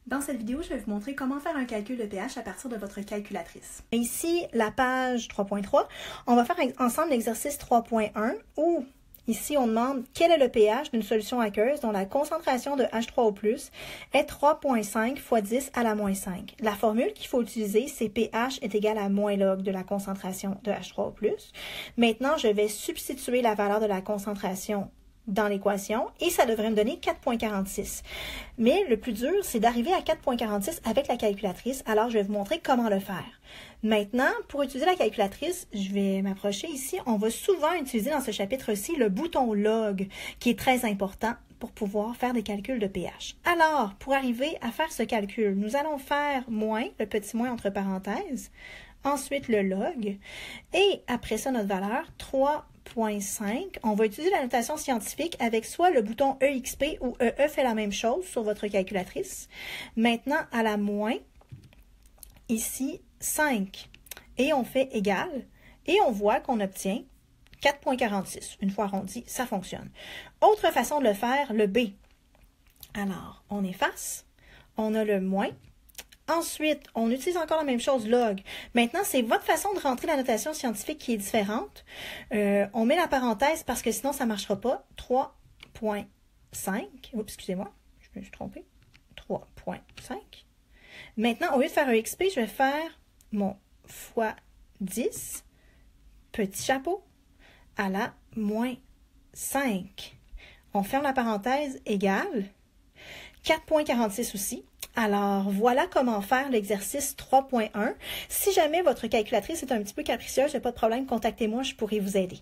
Dans cette vidéo, je vais vous montrer comment faire un calcul de pH à partir de votre calculatrice. Ici, la page 3.3, on va faire ensemble l'exercice 3.1 où ici on demande quel est le pH d'une solution aqueuse dont la concentration de H3O+, est 3.5 fois 10 à la moins 5. La formule qu'il faut utiliser, c'est pH est égal à moins log de la concentration de H3O+. Maintenant, je vais substituer la valeur de la concentration dans l'équation et ça devrait me donner 4.46. Mais le plus dur, c'est d'arriver à 4.46 avec la calculatrice, alors je vais vous montrer comment le faire. Maintenant, pour utiliser la calculatrice, je vais m'approcher ici. On va souvent utiliser dans ce chapitre-ci le bouton log, qui est très important pour pouvoir faire des calculs de pH. Alors, pour arriver à faire ce calcul, nous allons faire moins, le petit moins entre parenthèses, ensuite le log, et après ça, notre valeur, 3.5. On va utiliser la notation scientifique avec soit le bouton EXP ou EE fait la même chose sur votre calculatrice. Maintenant, à la moins, ici, 5. Et on fait égal, et on voit qu'on obtient 4.46. Une fois arrondi, ça fonctionne. Autre façon de le faire, le B. Alors, on efface, on a le moins. Ensuite, on utilise encore la même chose, log. Maintenant, c'est votre façon de rentrer la notation scientifique qui est différente. On met la parenthèse parce que sinon, ça ne marchera pas. 3.5. Oups, excusez-moi, je me suis trompée. 3.5. Maintenant, au lieu de faire un XP, je vais faire mon fois 10, petit chapeau, à la moins 5. On ferme la parenthèse, égale 4.46 aussi. Alors, voilà comment faire l'exercice 3.1. Si jamais votre calculatrice est un petit peu capricieuse, il n'y a pas de problème, contactez-moi, je pourrai vous aider.